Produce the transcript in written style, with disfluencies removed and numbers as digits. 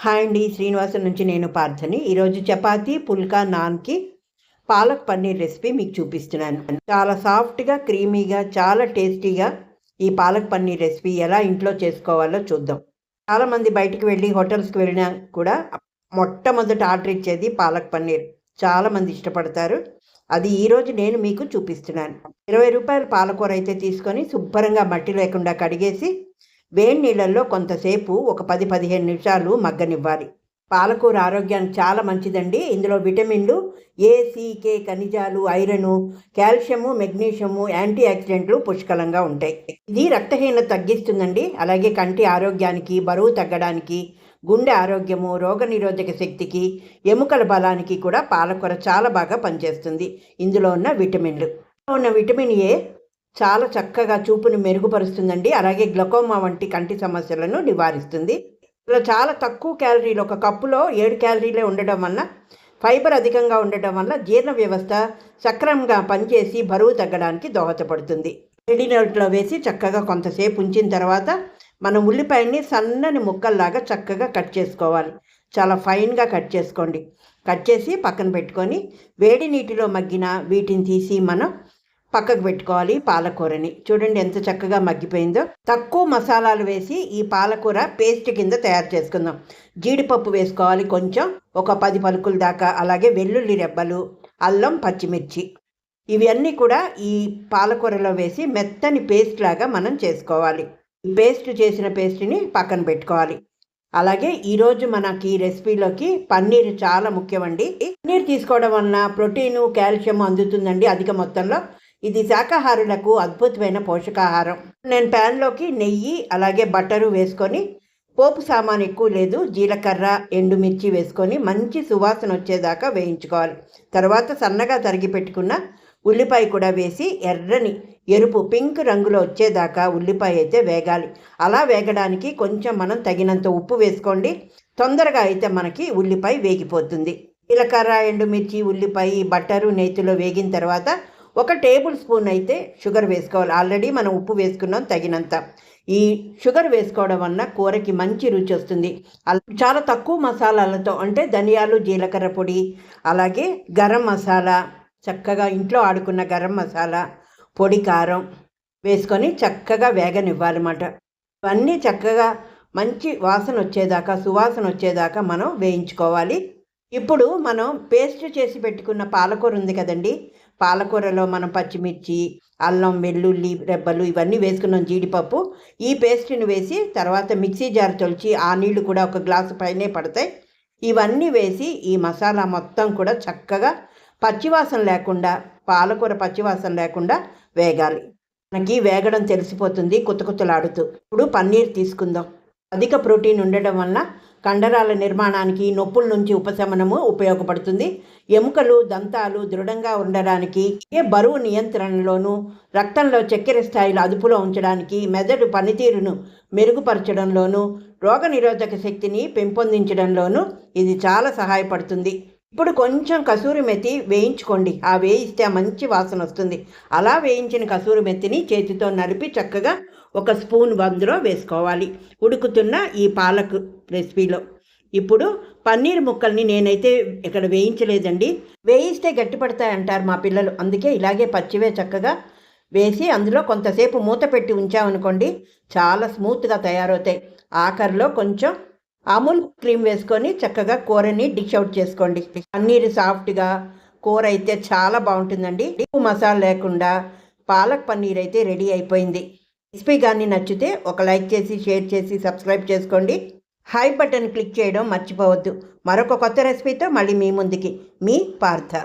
Hi అండి, శ్రీనివాసం నుంచి నేను పార్థని. ఈరోజు చపాతీ పుల్కా నాన్కి పాలక్ పన్నీర్ రెసిపీ మీకు చూపిస్తున్నాను. చాలా సాఫ్ట్గా, క్రీమీగా, చాలా టేస్టీగా ఈ పాలక్ పన్నీర్ రెసిపీ ఎలా ఇంట్లో చేసుకోవాలో చూద్దాం. చాలామంది బయటికి వెళ్ళి హోటల్స్కి వెళ్ళినా కూడా మొట్టమొదట ఆర్డర్ ఇచ్చేది పాలక్ పన్నీర్. చాలామంది ఇష్టపడతారు. అది ఈరోజు నేను మీకు చూపిస్తున్నాను. 20 రూపాయల పాలకూర అయితే తీసుకొని శుభ్రంగా మట్టి లేకుండా కడిగేసి వేడి నీళ్ళల్లో కొంతసేపు ఒక 10-15 నిమిషాలు మగ్గనివ్వాలి. పాలకూర ఆరోగ్యానికి చాలా మంచిదండి. ఇందులో విటమిన్లు ఏ, సి, కే, ఖనిజాలు, ఐరను, కాల్షియము, మెగ్నీషియము, యాంటీ ఆక్సిడెంట్లు పుష్కలంగా ఉంటాయి. ఇది రక్తహీనత తగ్గిస్తుందండి. అలాగే కంటి ఆరోగ్యానికి, బరువు తగ్గడానికి, గుండె ఆరోగ్యము, రోగనిరోధక శక్తికి, ఎముకల బలానికి కూడా పాలకూర చాలా బాగా పనిచేస్తుంది. ఇందులో ఉన్న విటమిన్ ఏ చాలా చక్కగా చూపుని మెరుగుపరుస్తుందండి. అలాగే గ్లకోమా వంటి కంటి సమస్యలను నివారిస్తుంది. ఇలా చాలా తక్కువ క్యాలరీలు, ఒక కప్పులో 7 క్యాలరీలే ఉండడం వల్ల, ఫైబర్ అధికంగా ఉండడం వల్ల జీర్ణ వ్యవస్థ సక్రమంగా పనిచేసి బరువు తగ్గడానికి దోహదపడుతుంది. వేడి నీటిలో వేసి చక్కగా కొంతసేపు ఉంచిన తర్వాత మనం ఉల్లిపాయని సన్నని ముక్కల్లాగా చక్కగా కట్ చేసుకోవాలి. చాలా ఫైన్గా కట్ చేసుకోండి. కట్ చేసి పక్కన పెట్టుకొని వేడి నీటిలో మగ్గిన వీటిని తీసి మనం పక్కకు పెట్టుకోవాలి. పాలకూరని చూడండి ఎంత చక్కగా మగ్గిపోయిందో. తక్కువ మసాలాలు వేసి ఈ పాలకూర పేస్ట్ కింద తయారు చేసుకుందాం. జీడిపప్పు వేసుకోవాలి కొంచెం, ఒక 10 పలుకుల దాకా. అలాగే వెల్లుల్లి రెబ్బలు, అల్లం, పచ్చిమిర్చి, ఇవన్నీ కూడా ఈ పాలకూరలో వేసి మెత్తని పేస్ట్ లాగా మనం చేసుకోవాలి. ఈ చేసిన పేస్ట్ని పక్కన పెట్టుకోవాలి. అలాగే ఈరోజు మనకి ఈ రెసిపీలోకి పన్నీర్ చాలా ముఖ్యమండి. పన్నీర్ తీసుకోవడం వలన ప్రోటీను, కాల్షియం అందుతుందండి అధిక మొత్తంలో. ఇది శాకాహారులకు అద్భుతమైన పోషకాహారం. నేను ప్యాన్లోకి నెయ్యి అలాగే బటరు వేసుకొని, పోపు సామాను ఎక్కువ లేదు, జీలకర్ర, ఎండుమిర్చి వేసుకొని మంచి సువాసన వచ్చేదాకా వేయించుకోవాలి. తర్వాత సన్నగా తరిగి పెట్టుకున్న ఉల్లిపాయ కూడా వేసి ఎరుపు పింక్ రంగులో వచ్చేదాకా ఉల్లిపాయ అయితే వేగాలి. అలా వేగడానికి కొంచెం మనం తగినంత ఉప్పు వేసుకోండి. తొందరగా అయితే మనకి ఉల్లిపాయ వేగిపోతుంది. జీలకర్ర, ఎండుమిర్చి, ఉల్లిపాయ, బటరు నేతిలో వేగిన తర్వాత 1 టేబుల్ స్పూన్ అయితే షుగర్ వేసుకోవాలి. ఆల్రెడీ మనం ఉప్పు వేసుకున్నాం తగినంత. ఈ షుగర్ వేసుకోవడం వలన కూరకి మంచి రుచి వస్తుంది. చాలా తక్కువ మసాలాలతో, అంటే ధనియాలు, జీలకర్ర పొడి, అలాగే గరం మసాలా, చక్కగా ఇంట్లో ఆడుకున్న గరం మసాలా, పొడి కారం వేసుకొని చక్కగా వేగనివ్వాలన్నమాట. ఇవన్నీ చక్కగా మంచి వాసన వచ్చేదాకా, సువాసన వచ్చేదాకా మనం వేయించుకోవాలి. ఇప్పుడు మనం పేస్ట్ చేసి పెట్టుకున్న పాలకూర ఉంది కదండి, పాలకూరలో మనం పచ్చిమిర్చి, అల్లం, వెల్లుల్లి రెబ్బలు ఇవన్నీ వేసుకున్నాం, జీడిపప్పు, ఈ పేస్ట్ని వేసి తర్వాత మిక్సీ జార్ తొలిచి ఆ నీళ్లు కూడా 1 గ్లాసు పైనే పడతాయి. ఇవన్నీ వేసి ఈ మసాలా మొత్తం కూడా చక్కగా పచ్చివాసన లేకుండా, పాలకూర పచ్చివాసన లేకుండా వేగాలి. మనకి వేగడం తెలిసిపోతుంది కుతకుతలాడుతూ. ఇప్పుడు పన్నీర్ తీసుకుందాం. అధిక ప్రోటీన్ ఉండడం వలన కండరాల నిర్మాణానికి, నొప్పుల నుంచి ఉపశమనము ఉపయోగపడుతుంది. ఎముకలు, దంతాలు దృఢంగా ఉండడానికి, బరువు నియంత్రణలోను, రక్తంలో చక్కెర స్థాయిలు అదుపులో ఉంచడానికి, మెదడు పనితీరును మెరుగుపరచడంలోను, రోగనిరోధక శక్తిని పెంపొందించడంలోనూ ఇది చాలా సహాయపడుతుంది. ఇప్పుడు కొంచెం కసూరి మెతి వేయించుకోండి. వేయిస్తే మంచి వాసన వస్తుంది. అలా వేయించిన కసూరి మెతిని చేతితో నలిపి చక్కగా 1 స్పూన్ అందులో వేసుకోవాలి ఉడుకుతున్న ఈ పాలక్ రెసిపీలో. ఇప్పుడు పన్నీర్ ముక్కల్ని నేనైతే ఇక్కడ వేయించలేదండి. వేయిస్తే గట్టిపడతాయి అంటారు మా పిల్లలు. అందుకే ఇలాగే పచ్చివే చక్కగా వేసి అందులో కొంతసేపు మూత పెట్టి ఉంచామనుకోండి, చాలా స్మూత్గా తయారవుతాయి. ఆఖరిలో కొంచెం అమూల్ క్రీమ్ వేసుకొని చక్కగా కూరని డిష్ అవుట్ చేసుకోండి. పన్నీర్ సాఫ్ట్గా, కూర అయితే చాలా బాగుంటుందండి. ఎక్కువ మసాలా లేకుండా పాలక్ పన్నీర్ అయితే రెడీ అయిపోయింది. రెసిపీ కానీ నచ్చితే ఒక లైక్ చేసి, షేర్ చేసి, సబ్స్క్రైబ్ చేసుకోండి. హై బటన్ క్లిక్ చేయడం మర్చిపోవద్దు. మరొక కొత్త రెసిపీతో మళ్ళీ మీ ముందుకి. మీ పార్థ.